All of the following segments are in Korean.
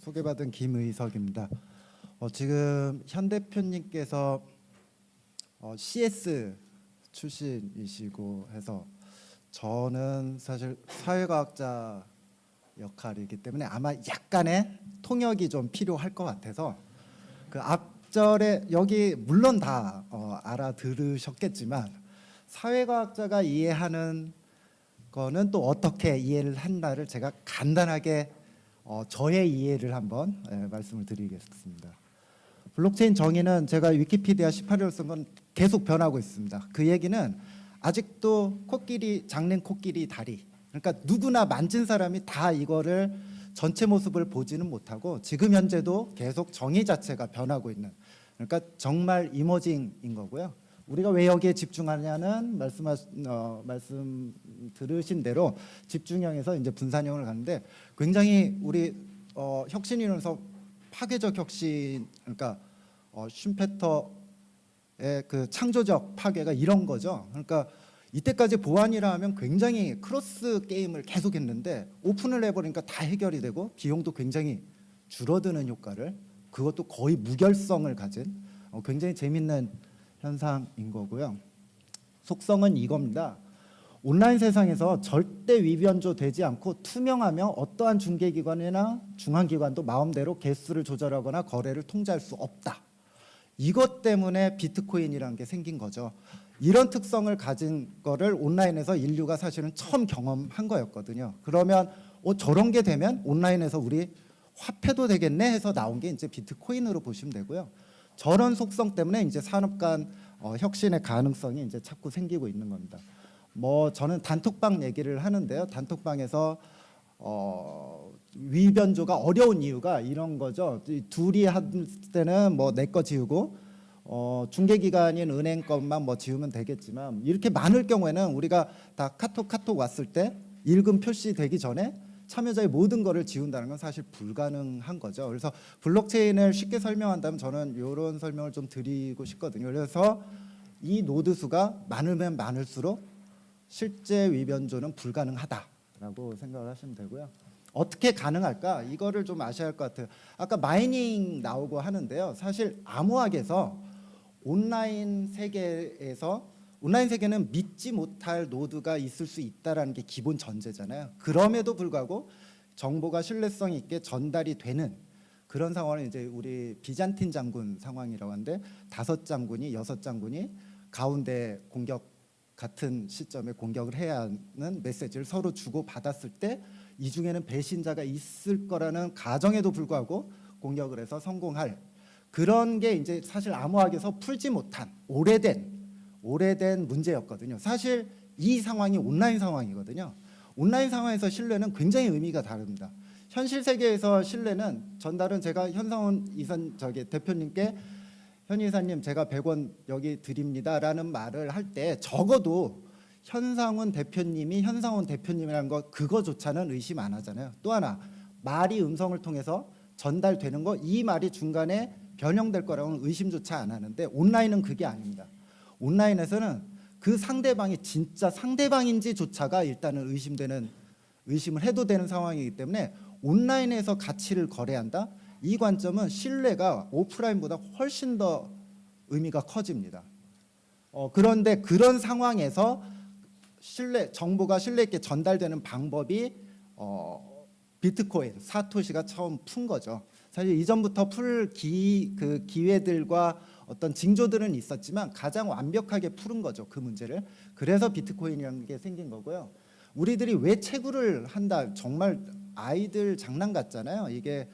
소개받은 김의석입니다. 지금 현 대표님께서 CS 출신이시고 해서 저는 사실 사회과학자 역할이기 때문에 아마 약간의 통역이 좀 필요할 것 같아서 그 앞절에 여기 물론 다 알아들으셨겠지만 사회과학자가 이해하는 거는 또 어떻게 이해를 한다를 제가 간단하게 저의 이해를 한번 말씀을 드리겠습니다. 블록체인 정의는 제가 위키피디아 18일 쓴 건 계속 변하고 있습니다. 그 얘기는 아직도 코끼리 장낸 코끼리 다리, 그러니까 누구나 만진 사람이 다 이거를 전체 모습을 보지는 못하고 지금 현재도 계속 정의 자체가 변하고 있는, 그러니까 정말 이머징인 거고요. 우리가 왜 여기에 집중하냐는 말씀 들으신 대로 집중형에서 이제 분산형을 가는데 굉장히 우리 혁신이론에서 파괴적 혁신, 그러니까 슈페터의 그 창조적 파괴가 이런 거죠. 그러니까 이때까지 보안이라 하면 굉장히 크로스 게임을 계속했는데 오픈을 해버리니까 다 해결이 되고 비용도 굉장히 줄어드는 효과를, 그것도 거의 무결성을 가진 굉장히 재밌는 현상인 거고요. 속성은 이겁니다. 온라인 세상에서 절대 위변조 되지 않고 투명하며 어떠한 중개기관이나 중앙기관도 마음대로 개수를 조절하거나 거래를 통제할 수 없다. 이것 때문에 비트코인이라는 게 생긴 거죠. 이런 특성을 가진 거를 온라인에서 인류가 사실은 처음 경험한 거였거든요. 그러면 저런 게 되면 온라인에서 우리 화폐도 되겠네 해서 나온 게 이제 비트코인으로 보시면 되고요. 저런 속성 때문에 이제 산업 간 혁신의 가능성이 이제 자꾸 생기고 있는 겁니다. 저는 단톡방 얘기를 하는데요. 단톡방에서 위변조가 어려운 이유가 이런 거죠. 둘이 할 때는 내 거 지우고 중개기관인 은행 것만 지우면 되겠지만 이렇게 많을 경우에는 우리가 다 카톡 왔을 때 읽음 표시되기 전에 참여자의 모든 거를 지운다는 건 사실 불가능한 거죠. 그래서 블록체인을 쉽게 설명한다면 저는 이런 설명을 좀 드리고 싶거든요. 그래서 이 노드 수가 많으면 많을수록 실제 위변조는 불가능하다라고 생각을 하시면 되고요. 어떻게 가능할까? 이거를 좀 아셔야 할 것 같아요. 아까 마이닝 나오고 하는데요. 사실 암호학에서 온라인 세계는 믿지 못할 노드가 있을 수 있다라는 게 기본 전제잖아요. 그럼에도 불구하고 정보가 신뢰성 있게 전달이 되는 그런 상황을 이제 우리 비잔틴 장군 상황이라고 하는데 5장군이 6장군이 가운데 같은 시점에 공격을 해야 하는 메시지를 서로 주고 받았을 때 이 중에는 배신자가 있을 거라는 가정에도 불구하고 공격을 해서 성공할 그런 게 이제 사실 암호학에서 풀지 못한 오래된 문제였거든요. 사실 이 상황이 온라인 상황이거든요. 온라인 상황에서 신뢰는 굉장히 의미가 다릅니다. 현실 세계에서 신뢰는 전달은 제가 현상훈 대표님께 현 이사님 제가 100원 여기 드립니다라는 말을 할 때 적어도 현상훈 대표님이라는 거 그거조차는 의심 안 하잖아요. 또 하나 말이 음성을 통해서 전달되는 거 이 말이 중간에 변형될 거라고는 의심조차 안 하는데 온라인은 그게 아닙니다. 온라인에서는 그 상대방이 진짜 상대방인지조차가 일단은 의심을 해도 되는 상황이기 때문에 온라인에서 가치를 거래한다. 이 관점은 신뢰가 오프라인보다 훨씬 더 의미가 커집니다. 그런데 그런 상황에서 정보가 신뢰 있게 전달되는 방법이 비트코인, 사토시가 처음 푼 거죠. 사실 이전부터 풀 기회들과 어떤 징조들은 있었지만 가장 완벽하게 푸른 거죠, 그 문제를. 그래서 비트코인이라는 게 생긴 거고요. 우리들이 왜 채굴을 한다, 정말 아이들 장난 같잖아요. 이게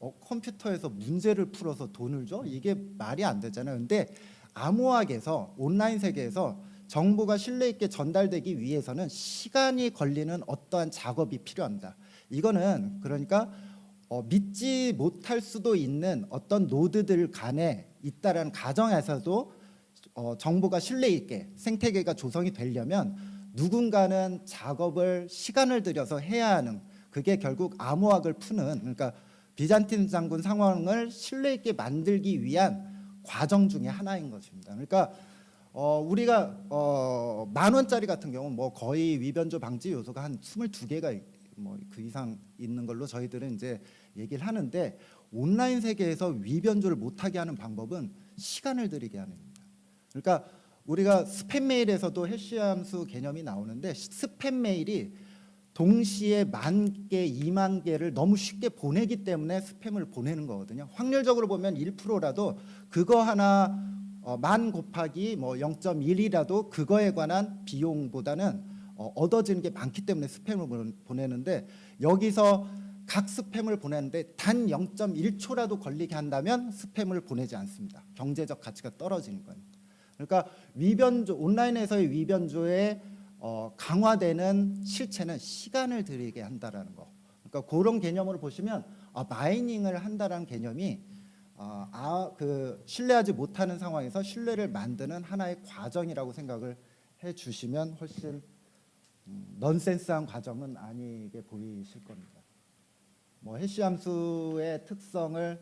컴퓨터에서 문제를 풀어서 돈을 줘? 이게 말이 안 되잖아요. 근데 암호학에서 온라인 세계에서 정보가 신뢰 있게 전달되기 위해서는 시간이 걸리는 어떠한 작업이 필요합니다. 이거는 그러니까 믿지 못할 수도 있는 어떤 노드들 간에 있다라는 가정에서도 정보가 신뢰 있게 생태계가 조성이 되려면 누군가는 시간을 들여서 해야 하는, 그게 결국 암호학을 푸는, 그러니까 비잔틴 장군 상황을 신뢰 있게 만들기 위한 과정 중에 하나인 것입니다. 그러니까 우리가 10,000원짜리 같은 경우 거의 위변조 방지 요소가 한 22개가 뭐 그 이상 있는 걸로 저희들은 이제 얘기를 하는데, 온라인 세계에서 위변조를 못하게 하는 방법은 시간을 들이게 하는 겁니다. 그러니까 우리가 스팸 메일에서도 해시함수 개념이 나오는데, 스팸 메일이 동시에 10,000개, 20,000개를 너무 쉽게 보내기 때문에 스팸을 보내는 거거든요. 확률적으로 보면 1%라도 그거 하나 만 곱하기 뭐 0.1이라도 그거에 관한 비용보다는 얻어지는 게 많기 때문에 스팸을 보내는데, 여기서 각 스팸을 보내는데 단 0.1초라도 걸리게 한다면 스팸을 보내지 않습니다. 경제적 가치가 떨어지는 거예요. 그러니까 위변조, 온라인에서의 위변조의 강화되는 실체는 시간을 들이게 한다라는 거. 그러니까 그런 개념으로 보시면 마이닝을 한다라는 개념이 그 신뢰하지 못하는 상황에서 신뢰를 만드는 하나의 과정이라고 생각을 해주시면 훨씬 넌센스한 과정은 아니게 보이실 겁니다. 뭐 해시함수의 특성을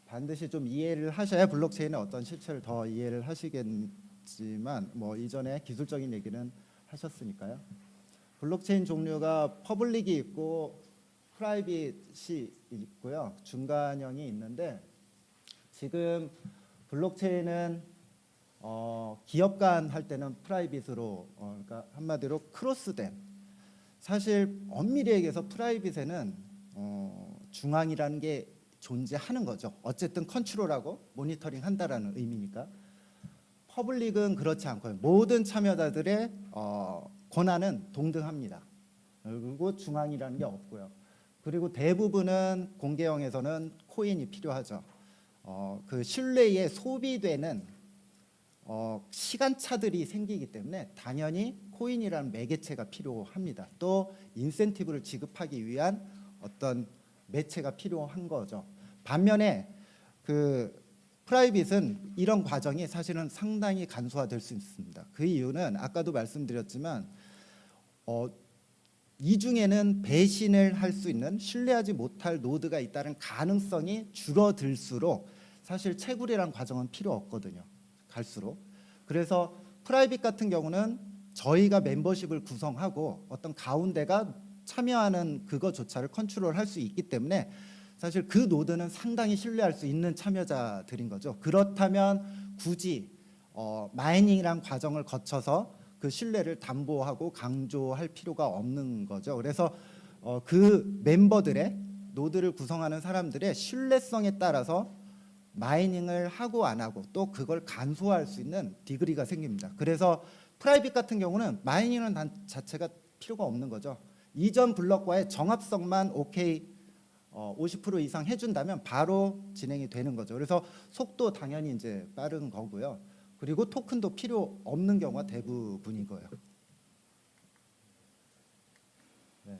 반드시 좀 이해를 하셔야 블록체인의 어떤 실체를 더 이해를 하시겠지만, 뭐 이전에 기술적인 얘기는 하셨으니까요. 블록체인 종류가 퍼블릭이 있고 프라이빗이 있고요, 중간형이 있는데, 지금 블록체인은 기업 간 할 때는 프라이빗으로 그러니까 한마디로 크로스된, 사실 엄밀히 얘기해서 프라이빗에는 중앙이라는 게 존재하는 거죠. 어쨌든 컨트롤하고 모니터링 한다라는 의미니까. 퍼블릭은 그렇지 않고요. 모든 참여자들의 권한은 동등합니다. 그리고 중앙이라는 게 없고요. 그리고 대부분은 공개형에서는 코인이 필요하죠. 그 신뢰에 소비되는 시간차들이 생기기 때문에 당연히 코인이라는 매개체가 필요합니다. 또 인센티브를 지급하기 위한 어떤 매체가 필요한 거죠. 반면에 그 프라이빗은 이런 과정이 사실은 상당히 간소화될 수 있습니다. 그 이유는 아까도 말씀드렸지만 이 중에는 배신을 할 수 있는, 신뢰하지 못할 노드가 있다는 가능성이 줄어들수록 사실 채굴이란 과정은 필요 없거든요. 갈수록. 그래서 프라이빗 같은 경우는 저희가 멤버십을 구성하고 어떤 가운데가 참여하는 그거조차를 컨트롤할 수 있기 때문에 사실 그 노드는 상당히 신뢰할 수 있는 참여자들인 거죠. 그렇다면 굳이 마이닝이란 과정을 거쳐서 그 신뢰를 담보하고 강조할 필요가 없는 거죠. 그래서 그 멤버들의, 노드를 구성하는 사람들의 신뢰성에 따라서 마이닝을 하고 안 하고 또 그걸 간소화할 수 있는 디그리가 생깁니다. 그래서 프라이빗 같은 경우는 마이닝은 자체가 필요가 없는 거죠. 이전 블록과의 정합성만 오케이 50% 이상 해준다면 바로 진행이 되는 거죠. 그래서 속도 당연히 이제 빠른 거고요. 그리고 토큰도 필요 없는 경우가 대부분인 거예요. 네.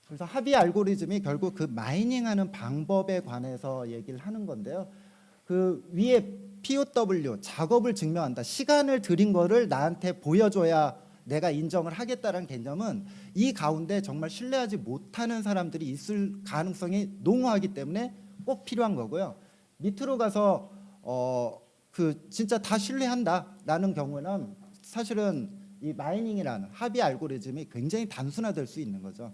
그래서 합의 알고리즘이 결국 그 마이닝하는 방법에 관해서 얘기를 하는 건데요. 그 위에 POW, 작업을 증명한다, 시간을 들인 거를 나한테 보여줘야 내가 인정을 하겠다는 개념은 이 가운데 정말 신뢰하지 못하는 사람들이 있을 가능성이 농후하기 때문에 꼭 필요한 거고요. 밑으로 가서 그 진짜 다 신뢰한다라는 경우는 사실은 이 마이닝이라는 합의 알고리즘이 굉장히 단순화될 수 있는 거죠.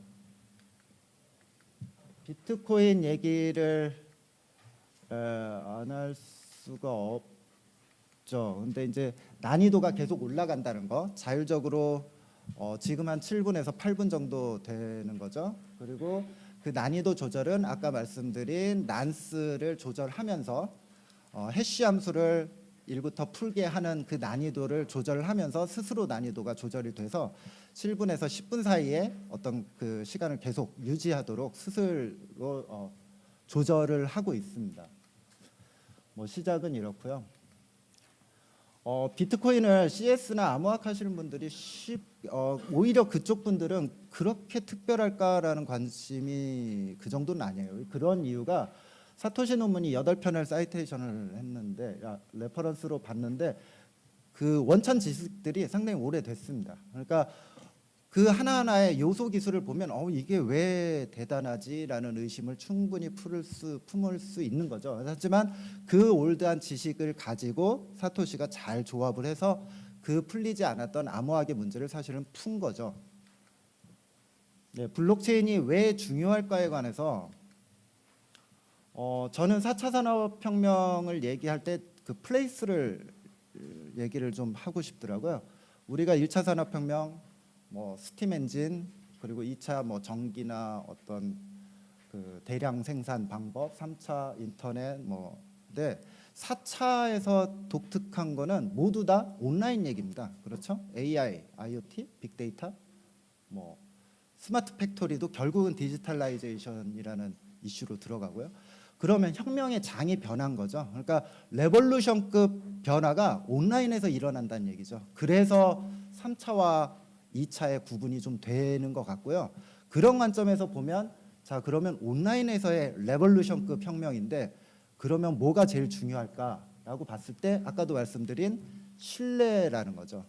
비트코인 얘기를 안 할 수가 없죠. 근데 이제 난이도가 계속 올라간다는 거, 자율적으로 지금 한 7분에서 8분 정도 되는 거죠. 그리고 그 난이도 조절은 아까 말씀드린 난스를 조절하면서 해시 함수를 1부터 풀게 하는 그 난이도를 조절하면서 스스로 난이도가 조절이 돼서 7분에서 10분 사이에 어떤 그 시간을 계속 유지하도록 스스로 조절을 하고 있습니다. 뭐 시작은 이렇고요. 비트코인을 CS나 암호학 하시는 분들이 오히려 그쪽 분들은 그렇게 특별할까라는 관심이 그 정도는 아니에요. 그런 이유가 사토시 논문이 8편을 사이테이션을 했는데, 레퍼런스로 봤는데 그 원천 지식들이 상당히 오래됐습니다. 그러니까 그 하나하나의 요소 기술을 보면 이게 왜 대단하지라는 의심을 충분히 품을 수 있는 거죠. 하지만 그 올드한 지식을 가지고 사토시가 잘 조합을 해서 그 풀리지 않았던 암호학의 문제를 사실은 푼 거죠. 네, 블록체인이 왜 중요할까에 관해서 저는 4차 산업혁명을 얘기할 때 그 플레이스를 얘기를 좀 하고 싶더라고요. 우리가 1차 산업혁명, 뭐 스팀 엔진, 그리고 2차 뭐 전기나 어떤 그 대량 생산 방법, 3차 인터넷 네, 4차에서 독특한 거는 모두 다 온라인 얘기입니다. 그렇죠? AI, IoT, 빅데이터, 뭐 스마트 팩토리도 결국은 디지털라이제이션이라는 이슈로 들어가고요. 그러면 혁명의 장이 변한 거죠. 그러니까 레볼루션급 변화가 온라인에서 일어난다는 얘기죠. 그래서 3차와 2차의 구분이 좀 되는 것 같고요. 그런 관점에서 보면 자, 그러면 온라인에서의 레볼루션급 혁명인데 그러면 뭐가 제일 중요할까라고 봤을 때 아까도 말씀드린 신뢰라는 거죠.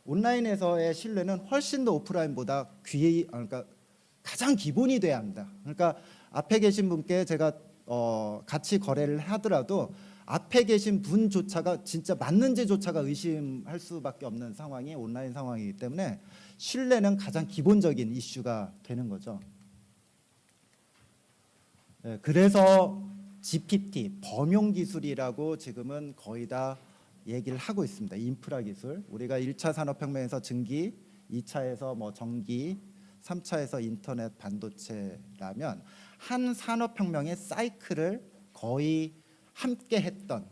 온라인에서의 신뢰는 훨씬 더 오프라인보다 그러니까 가장 기본이 돼야 합니다. 그러니까 앞에 계신 분께 제가 같이 거래를 하더라도 앞에 계신 분조차가 진짜 맞는지조차가 의심할 수밖에 없는 상황이 온라인 상황이기 때문에 신뢰는 가장 기본적인 이슈가 되는 거죠. 네, 그래서 GPT, 범용 기술이라고 지금은 거의 다 얘기를 하고 있습니다. 인프라 기술. 우리가 1차 산업혁명에서 증기, 2차에서 뭐 전기, 3차에서 인터넷 반도체라면 한 산업혁명의 사이클을 거의 함께 했던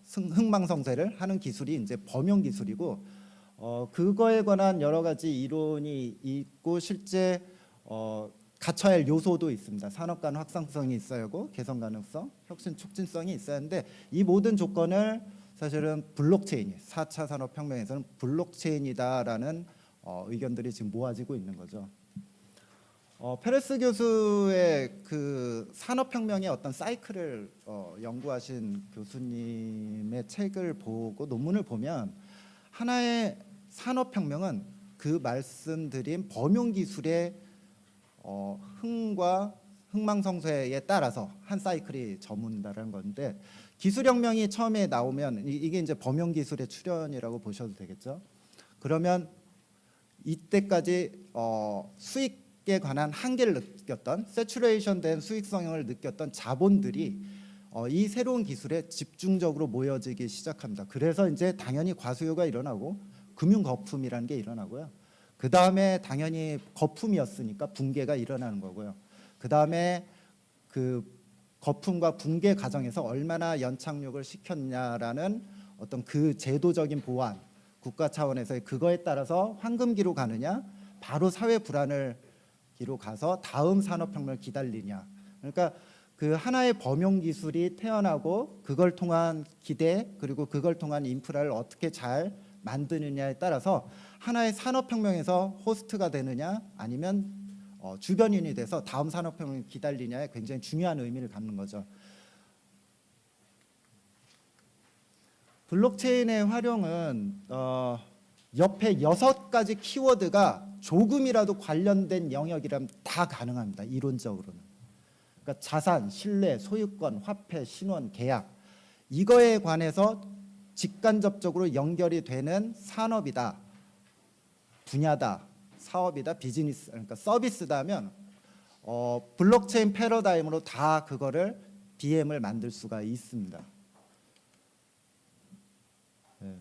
흥망성쇠를 하는 기술이 이제 범용 기술이고 그거에 관한 여러 가지 이론이 있고 실제 갖춰야 할 요소도 있습니다. 산업 간 확장성이 있어야 하고 개선 가능성, 혁신 촉진성이 있어야 하는데 이 모든 조건을 사실은 블록체인이 4차 산업혁명에서는 블록체인이다라는 의견들이 지금 모아지고 있는 거죠. 페레스 교수의 그 산업혁명의 어떤 사이클을 연구하신 교수님의 책을 보고 논문을 보면 하나의 산업혁명은 그 말씀드린 범용 기술의 흥과 흥망성쇠에 따라서 한 사이클이 저문다라는 건데 기술혁명이 처음에 나오면 이게 이제 범용 기술의 출현이라고 보셔도 되겠죠. 그러면 이때까지 수익에 관한 한계를 느꼈던 세츄레이션된 수익성을 느꼈던 자본들이 이 새로운 기술에 집중적으로 모여지기 시작합니다. 그래서 이제 당연히 과수요가 일어나고 금융 거품이라는 게 일어나고요. 그 다음에 당연히 거품이었으니까 붕괴가 일어나는 거고요. 그 다음에 그 거품과 붕괴 과정에서 얼마나 연착륙을 시켰냐라는 어떤 그 제도적인 보완, 국가 차원에서의 그거에 따라서 황금기로 가느냐, 바로 사회 불안을 기로 가서 다음 산업혁명을 기다리냐. 그러니까 그 하나의 범용 기술이 태어나고 그걸 통한 기대 그리고 그걸 통한 인프라를 어떻게 잘 만드느냐에 따라서 하나의 산업혁명에서 호스트가 되느냐 아니면 주변인이 돼서 다음 산업혁명을 기다리냐에 굉장히 중요한 의미를 갖는 거죠. 블록체인의 활용은 옆에 6가지 키워드가 조금이라도 관련된 영역이라면 다 가능합니다. 이론적으로는. 그러니까 자산, 신뢰, 소유권, 화폐, 신원, 계약 이거에 관해서 직간접적으로 연결이 되는 산업이다, 분야다, 사업이다, 비즈니스, 그러니까 서비스다면 블록체인 패러다임으로 다 그거를 BM을 만들 수가 있습니다. 네.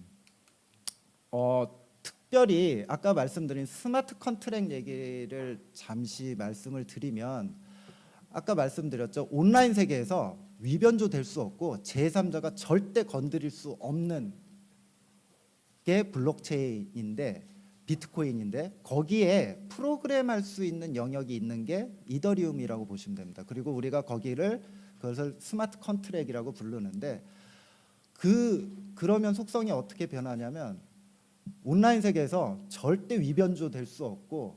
특별히 아까 말씀드린 스마트 컨트랙 얘기를 잠시 말씀을 드리면 아까 말씀드렸죠. 온라인 세계에서 위변조 될 수 없고 제3자가 절대 건드릴 수 없는 게 블록체인인데 비트코인인데 거기에 프로그램할 수 있는 영역이 있는 게 이더리움이라고 보시면 됩니다. 그리고 우리가 그것을 스마트 컨트랙이라고 부르는데 그러면 속성이 어떻게 변하냐면 온라인 세계에서 절대 위변조 될 수 없고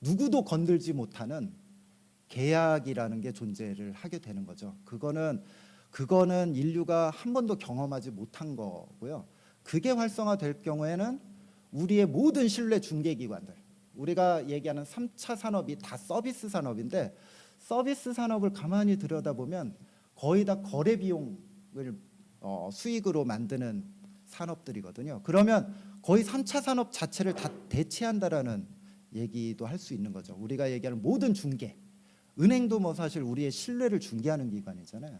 누구도 건들지 못하는 계약이라는 게 존재를 하게 되는 거죠. 그거는 인류가 한 번도 경험하지 못한 거고요. 그게 활성화될 경우에는 우리의 모든 신뢰 중개기관들, 우리가 얘기하는 3차 산업이 다 서비스 산업인데 서비스 산업을 가만히 들여다보면 거의 다 거래 비용을 수익으로 만드는 산업들이거든요. 그러면 거의 3차 산업 자체를 다 대체한다라는 얘기도 할 수 있는 거죠. 우리가 얘기하는 모든 중개, 은행도 뭐 사실 우리의 신뢰를 중개하는 기관이잖아요.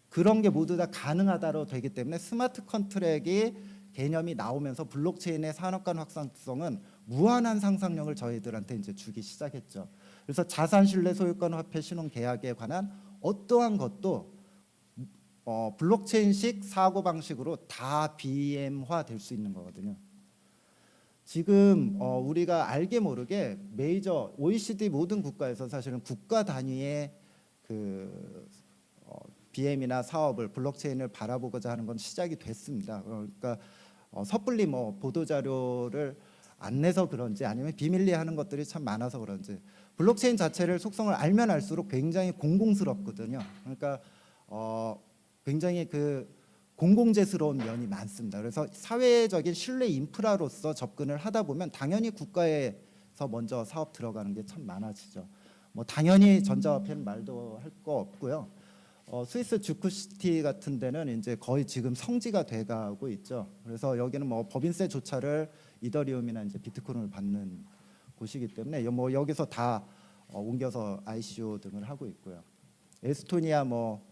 그런 게 모두 다 가능하다로 되기 때문에 스마트 컨트랙이 개념이 나오면서 블록체인의 산업간 확산성은 무한한 상상력을 저희들한테 이제 주기 시작했죠. 그래서 자산 신뢰 소유권 화폐 신용 계약에 관한 어떠한 것도 블록체인식 사고 방식으로 다 BM화 될 수 있는 거거든요. 지금 우리가 알게 모르게 메이저 OECD 모든 국가에서 사실은 국가 단위의 그 BM이나 사업을 블록체인을 바라보고자 하는 건 시작이 됐습니다. 그러니까 섣불리 뭐 보도 자료를 안 내서 그런지 아니면 비밀리하는 것들이 참 많아서 그런지 블록체인 자체를 속성을 알면 알수록 굉장히 공공스럽거든요. 그러니까 굉장히 그 공공재스러운 면이 많습니다. 그래서 사회적인 신뢰 인프라로서 접근을 하다 보면 당연히 국가에서 먼저 사업 들어가는 게 참 많아지죠. 뭐 당연히 전자화폐는 말도 할 거 없고요. 스위스 주쿠시티 같은 데는 이제 거의 지금 성지가 돼가고 있죠. 그래서 여기는 뭐 법인세 조차를 이더리움이나 이제 비트코인을 받는 곳이기 때문에 뭐 여기서 다 옮겨서 ICO 등을 하고 있고요. 에스토니아 뭐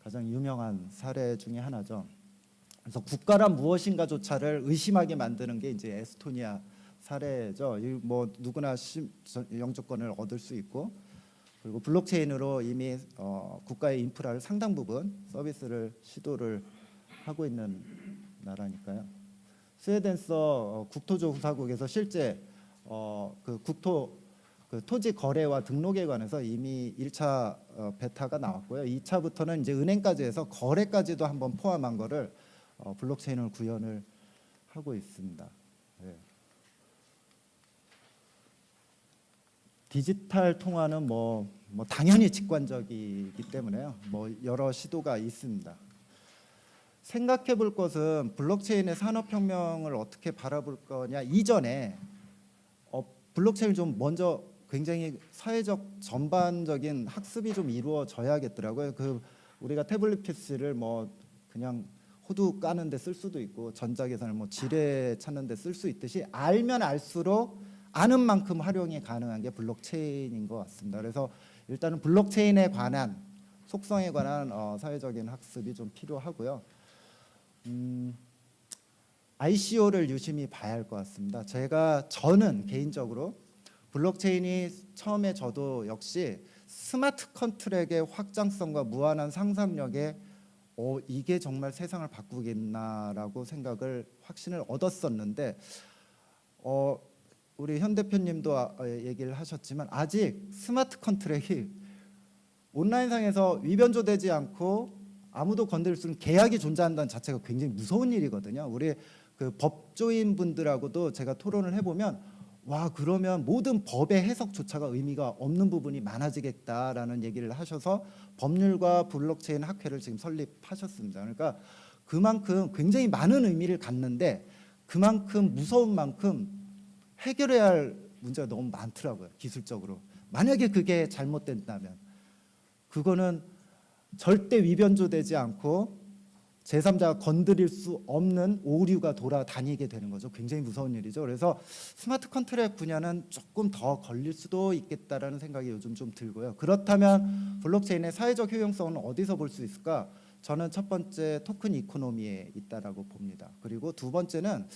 가장 유명한 사례 중에 하나죠. 그래서 국가란 무엇인가조차를 의심하게 만드는 게 이제 에스토니아 사례죠. 뭐 누구나 영주권을 얻을 수 있고, 그리고 블록체인으로 이미 국가의 인프라를 상당 부분 서비스를 시도를 하고 있는 나라니까요. 스웨덴서 국토조사국에서 실제 그 토지 거래와 등록에 관해서 이미 1차 베타가 나왔고요. 2차부터는 이제 은행까지 해서 거래까지도 한번 포함한 거를 블록체인을 구현을 하고 있습니다. 네. 디지털 통화는 뭐 당연히 직관적이기 때문에요. 뭐 여러 시도가 있습니다. 생각해 볼 것은 블록체인의 산업혁명을 어떻게 바라볼 거냐 이전에 블록체인을 좀 먼저 굉장히 사회적 전반적인 학습이 좀 이루어져야겠더라고요. 우리가 태블릿 PC를 뭐 그냥 호두 까는 데 쓸 수도 있고 전자계산을 뭐 지뢰 찾는 데 쓸 수 있듯이 알면 알수록 아는 만큼 활용이 가능한 게 블록체인인 것 같습니다. 그래서 일단은 블록체인에 관한 속성에 관한 사회적인 학습이 좀 필요하고요. ICO를 유심히 봐야 할 것 같습니다. 저는 개인적으로 블록체인이 처음에 저도 역시 스마트 컨트랙의 확장성과 무한한 상상력에 이게 정말 세상을 바꾸겠나라고 확신을 얻었었는데 우리 현 대표님도 얘기를 하셨지만 아직 스마트 컨트랙이 온라인상에서 위변조되지 않고 아무도 건드릴 수 없는 계약이 존재한다는 자체가 굉장히 무서운 일이거든요. 우리 그 법조인 분들하고도 제가 토론을 해보면 와 그러면 모든 법의 해석조차가 의미가 없는 부분이 많아지겠다라는 얘기를 하셔서 법률과 블록체인 학회를 지금 설립하셨습니다. 그러니까 그만큼 굉장히 많은 의미를 갖는데 그만큼 무서운 만큼 해결해야 할 문제가 너무 많더라고요. 기술적으로. 만약에 그게 잘못된다면 그거는 절대 위변조되지 않고 제3자가 건드릴 수 없는 오류가 돌아다니게 되는 거죠. 굉장히 무서운 일이죠. 그래서 스마트 컨트랙 분야는 조금 더 걸릴 수도 있겠다라는 생각이 요즘 좀 들고요. 그렇다면 블록체인의 사회적 효용성은 어디서 볼 수 있을까? 저는 첫 번째 토큰 이코노미에 있다라고 봅니다. 그리고 두 번째는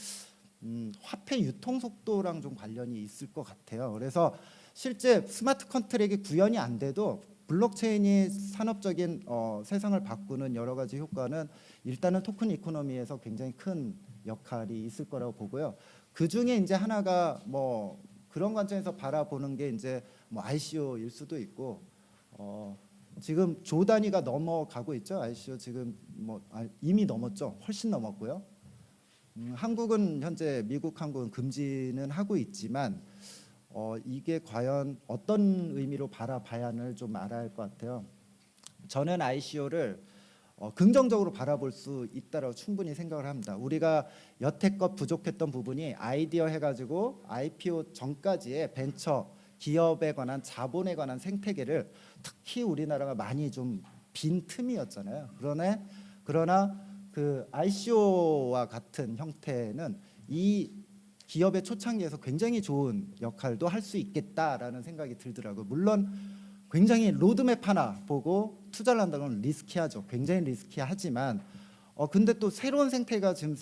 화폐 유통 속도랑 좀 관련이 있을 것 같아요. 그래서 실제 스마트 컨트랙이 구현이 안 돼도 블록체인이 산업적인 세상을 바꾸는 여러 가지 효과는 일단은 토큰 이코노미에서 굉장히 큰 역할이 있을 거라고 보고요. 그 중에 이제 하나가 뭐 그런 관점에서 바라보는 게 이제 뭐 ICO일 수도 있고 지금 조 단위가 넘어가고 있죠. ICO 지금 뭐 이미 넘었죠. 훨씬 넘었고요. 한국은 현재 미국, 한국은 금지는 하고 있지만 이게 과연 어떤 의미로 바라봐야 하는지 좀 알아야 할 것 같아요. 저는 ICO를 긍정적으로 바라볼 수 있다고 충분히 생각을 합니다. 우리가 여태껏 부족했던 부분이 아이디어 해가지고 IPO 전까지의 벤처 기업에 관한 자본에 관한 생태계를 특히 우리나라가 많이 좀 빈 틈이었잖아요. 그러나 그 ICO와 같은 형태는 이 기업의 초창기에서 굉장히 좋은 역할도 할 수 있겠다라는 생각이 들더라고요. 물론 굉장히 로드맵 하나 보고 투자를 한다는 건 리스키하죠. 굉장히 리스키하지만 근데 또 새로운 생태가 지금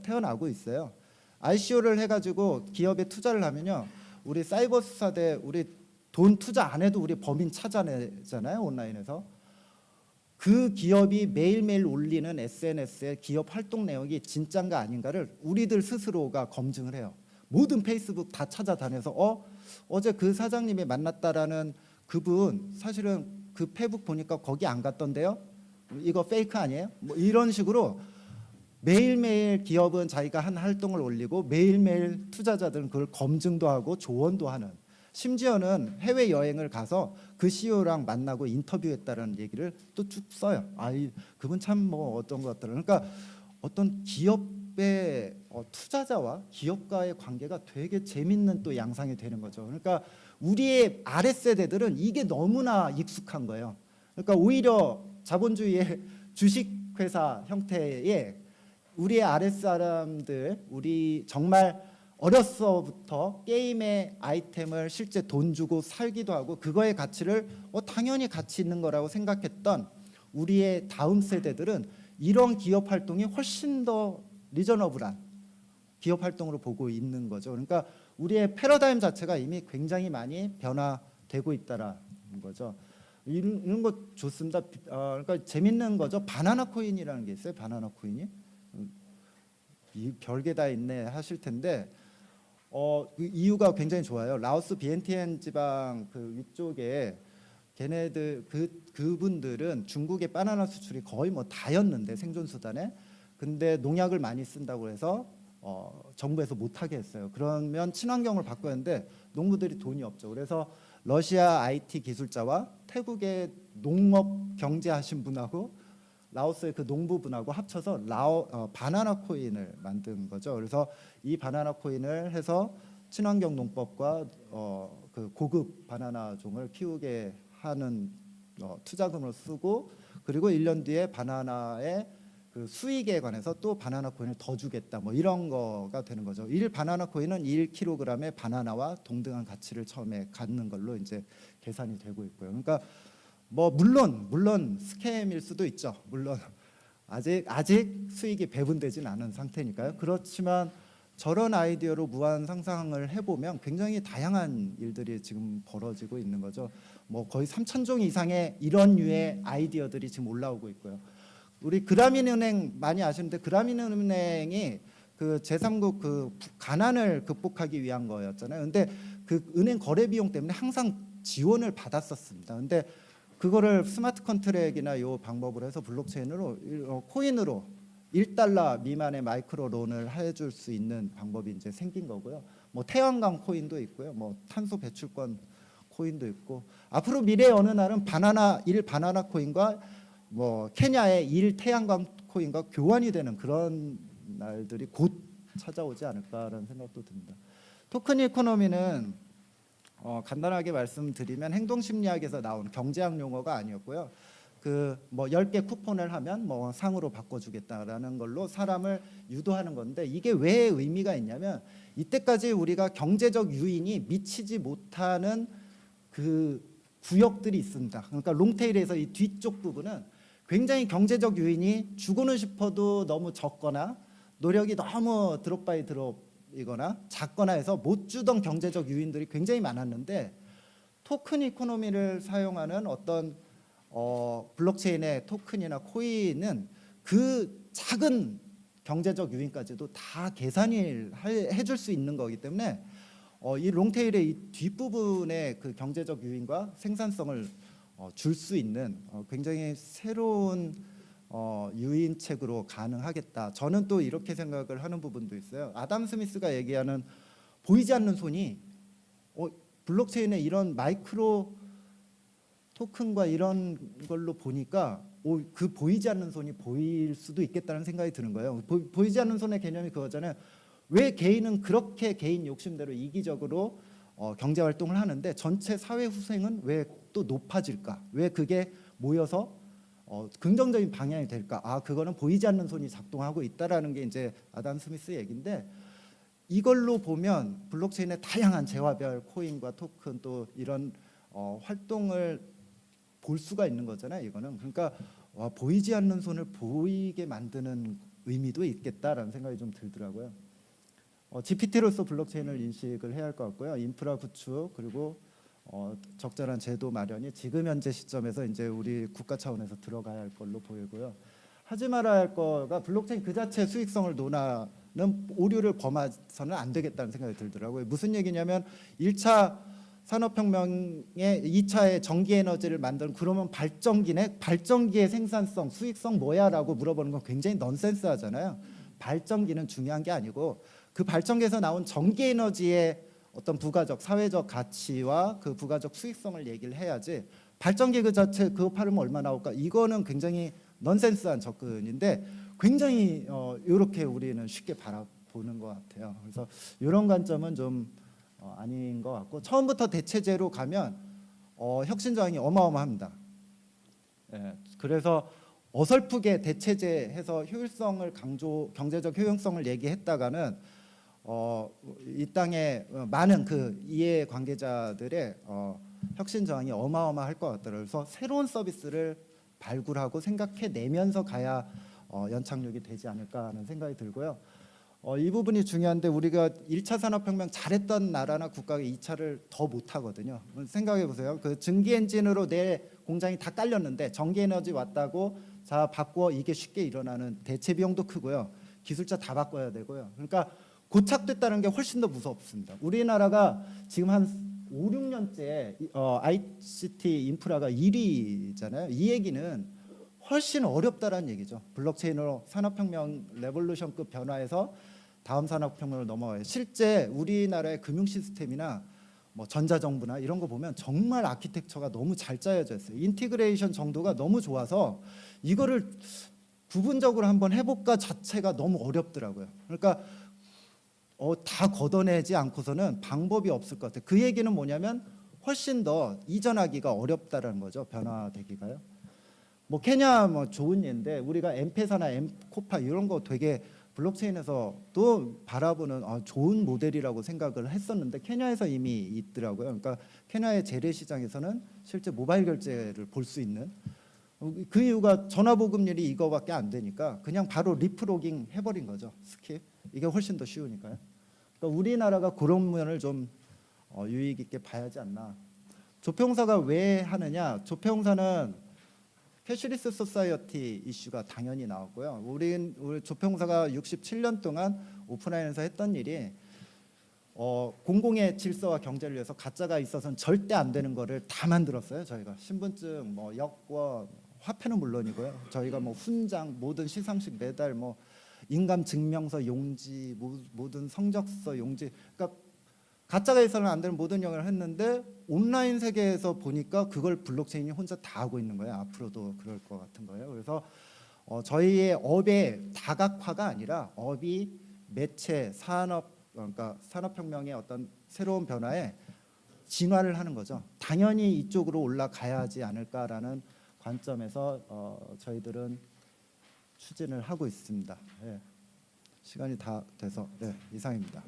태어나고 있어요. ICO를 해가지고 기업에 투자를 하면요, 우리 사이버 수사대 우리 돈 투자 안 해도 우리 범인 찾아내잖아요, 온라인에서. 그 기업이 매일매일 올리는 SNS의 기업 활동 내역이 진짠가 아닌가를 우리들 스스로가 검증을 해요. 모든 페이스북 다 찾아다녀서 어제 그 사장님이 만났다라는 그분 사실은 그 페북 보니까 거기 안 갔던데요? 이거 페이크 아니에요? 뭐 이런 식으로 매일매일 기업은 자기가 한 활동을 올리고 매일매일 투자자들은 그걸 검증도 하고 조언도 하는, 심지어는 해외 여행을 가서 그 CEO랑 만나고 인터뷰했다는 얘기를 또 쭉 써요. 그분 참 뭐 어떤 것 같더라. 그러니까 어떤 기업의 투자자와 기업과의 관계가 되게 재밌는 또 양상이 되는 거죠. 그러니까 우리의 아랫세대들은 이게 너무나 익숙한 거예요. 그러니까 오히려 자본주의의 주식회사 형태의 우리의 아랫사람들, 우리 정말 어렸서부터 게임의 아이템을 실제 돈 주고 살기도 하고 그거의 가치를 당연히 가치 있는 거라고 생각했던 우리의 다음 세대들은 이런 기업 활동이 훨씬 더 리저너블한 기업 활동으로 보고 있는 거죠. 그러니까 우리의 패러다임 자체가 이미 굉장히 많이 변화되고 있다라는 거죠. 이런 거 좋습니다. 그러니까 재밌는 거죠. 바나나 코인이라는 게 있어요. 바나나 코인이 이 별게 다 있네 하실 텐데 그 이유가 굉장히 좋아요. 라오스 비엔티엔 지방 그 위쪽에 걔네들 그분들은 중국의 바나나 수출이 거의 뭐 다였는데 생존 수단에, 근데 농약을 많이 쓴다고 해서 정부에서 못하게 했어요. 그러면 친환경을 바꿔야 하는데 농부들이 돈이 없죠. 그래서 러시아 IT 기술자와 태국의 농업 경제하신 분하고 라오스의 그 농부분하고 합쳐서 바나나 코인을 만든 거죠. 그래서 이 바나나 코인을 해서 친환경 농법과 그 고급 바나나 종을 키우게 하는 투자금을 쓰고, 그리고 1년 뒤에 바나나의 그 수익에 관해서 또 바나나 코인을 더 주겠다, 뭐 이런 거가 되는 거죠. 바나나 코인은 1kg의 바나나와 동등한 가치를 처음에 갖는 걸로 이제 계산이 되고 있고요. 그러니까 뭐 물론 스캠일 수도 있죠. 물론 아직 수익이 배분되진 않은 상태니까요. 그렇지만 저런 아이디어로 무한 상상을 해보면 굉장히 다양한 일들이 지금 벌어지고 있는 거죠. 뭐 거의 3,000종 이상의 이런 류의 아이디어들이 지금 올라오고 있고요. 우리 그라민은행 많이 아시는데 그라민은행이 그 제3국 그 가난을 극복하기 위한 거였잖아요. 근데 그 은행 거래 비용 때문에 항상 지원을 받았었습니다. 근데 그거를 스마트 컨트랙이나 요 방법으로 해서 블록체인으로 코인으로 1달러 미만의 마이크로 론을 해줄 수 있는 방법이 이제 생긴 거고요. 뭐 태양광 코인도 있고요. 뭐 탄소 배출권 코인도 있고, 앞으로 미래의 어느 날은 바나나 코인과 뭐 케냐의 태양광 코인과 교환이 되는 그런 날들이 곧 찾아오지 않을까라는 생각도 듭니다. 토큰 이코노미는 간단하게 말씀드리면 행동심리학에서 나온 경제학 용어가 아니었고요. 그 뭐 10개 쿠폰을 하면 뭐 상으로 바꿔주겠다라는 걸로 사람을 유도하는 건데, 이게 왜 의미가 있냐면 이때까지 우리가 경제적 유인이 미치지 못하는 그 구역들이 있습니다. 그러니까 롱테일에서 이 뒤쪽 부분은 굉장히 경제적 유인이 주고는 싶어도 너무 적거나 노력이 너무 드롭바이 드롭이거나 작거나 해서 못 주던 경제적 유인들이 굉장히 많았는데, 토큰 이코노미를 사용하는 어떤 블록체인의 토큰이나 코인은 그 작은 경제적 유인까지도 다 계산을 해줄 수 있는 거기 때문에 이 롱테일의 이 뒷부분의 그 경제적 유인과 생산성을 줄 수 있는 굉장히 새로운 유인책으로 가능하겠다. 저는 또 이렇게 생각을 하는 부분도 있어요. 아담 스미스가 얘기하는 보이지 않는 손이 블록체인의 이런 마이크로 토큰과 이런 걸로 보니까 그 보이지 않는 손이 보일 수도 있겠다는 생각이 드는 거예요. 보이지 않는 손의 개념이 그거잖아요. 왜 개인은 그렇게 개인 욕심대로 이기적으로 경제 활동을 하는데 전체 사회 후생은 왜 또 높아질까? 왜 그게 모여서 긍정적인 방향이 될까? 그거는 보이지 않는 손이 작동하고 있다라는 게 이제 아담 스미스 얘기인데, 이걸로 보면 블록체인의 다양한 재화별 코인과 토큰 또 이런 활동을 볼 수가 있는 거잖아요. 이거는 그러니까 보이지 않는 손을 보이게 만드는 의미도 있겠다라는 생각이 좀 들더라고요. GPT로서 블록체인을 인식을 해야 할 것 같고요. 인프라 구축 그리고 적절한 제도 마련이 지금 현재 시점에서 이제 우리 국가 차원에서 들어가야 할 걸로 보이고요. 하지 말아야 할 거가 블록체인 그 자체 수익성을 논하는 오류를 범해서는 안 되겠다는 생각이 들더라고요. 무슨 얘기냐면 1차 산업혁명의 2차의 전기에너지를 만드는 그러면 발전기의 생산성, 수익성 뭐야라고 물어보는 건 굉장히 넌센스하잖아요. 발전기는 중요한 게 아니고 그 발전기에서 나온 전기에너지의 어떤 부가적, 사회적 가치와 그 부가적 수익성을 얘기를 해야지 발전기 그 자체 그거 팔으면 얼마 나올까? 이거는 굉장히 넌센스한 접근인데 굉장히 이렇게 우리는 쉽게 바라보는 것 같아요. 그래서 이런 관점은 좀 아닌 것 같고 처음부터 대체제로 가면 혁신 저항이 어마어마합니다. 예, 그래서 어설프게 대체제해서 효율성을 경제적 효용성을 얘기했다가는 이 땅에 많은 그 이해 관계자들의 혁신 저항이 어마어마할 것 같더라고요. 그래서 새로운 서비스를 발굴하고 생각해내면서 가야 연착륙이 되지 않을까 하는 생각이 들고요. 이 부분이 중요한데 우리가 1차 산업혁명 잘했던 나라나 국가가 2차를 더 못하거든요. 생각해 보세요. 그 증기 엔진으로 내 공장이 다 깔렸는데 전기에너지 왔다고 자 바꿔 이게 쉽게 일어나는 대체 비용도 크고요. 기술자 다 바꿔야 되고요. 그러니까 고착됐다는 게 훨씬 더 무섭습니다. 우리나라가 지금 한 5, 6년째 ICT 인프라가 1위잖아요. 이 얘기는 훨씬 어렵다라는 얘기죠. 블록체인으로 산업혁명 레볼루션급 변화에서 다음 산업혁명으로 넘어와요. 실제 우리나라의 금융 시스템이나 뭐 전자정부나 이런 거 보면 정말 아키텍처가 너무 잘 짜여져 있어요. 인티그레이션 정도가 너무 좋아서 이거를 부분적으로 한번 해볼까 자체가 너무 어렵더라고요. 그러니까 다 걷어내지 않고서는 방법이 없을 것 같아요. 그 얘기는 뭐냐면 훨씬 더 이전하기가 어렵다라는 거죠. 변화되기가요. 뭐 케냐 뭐 좋은 예인데 우리가 엠페사나 엠코파 이런 거 되게 블록체인에서 또 바라보는 좋은 모델이라고 생각을 했었는데 케냐에서 이미 있더라고요. 그러니까 케냐의 재래시장에서는 실제 모바일 결제를 볼 수 있는 그 이유가 전화보급률이 이거밖에 안 되니까 그냥 바로 리프로깅 해버린 거죠. 스킵. 이게 훨씬 더 쉬우니까요. 그러니까 우리나라가 그런 면을 좀 유익 있게 봐야지 않나. 조폐공사가 왜 하느냐? 조폐공사는 캐시리스 소사이어티 이슈가 당연히 나왔고요. 우리 조폐공사가 67년 동안 오프라인에서 했던 일이 공공의 질서와 경제를 위해서 가짜가 있어서는 절대 안 되는 거를 다 만들었어요. 저희가 신분증, 뭐 여권, 화폐는 물론이고요. 저희가 뭐 훈장, 모든 시상식 메달, 뭐 인감 증명서 용지, 모든 성적서 용지, 그러니까 가짜가 있어서는 안 되는 모든 영역을 했는데 온라인 세계에서 보니까 그걸 블록체인이 혼자 다 하고 있는 거예요. 앞으로도 그럴 것 같은 거예요. 그래서 저희의 업의 다각화가 아니라 업이 매체, 산업, 그러니까 산업혁명의 어떤 새로운 변화에 진화를 하는 거죠. 당연히 이쪽으로 올라가야 하지 않을까라는 관점에서 저희들은 추진을 하고 있습니다. 네. 시간이 다 돼서 이상입니다.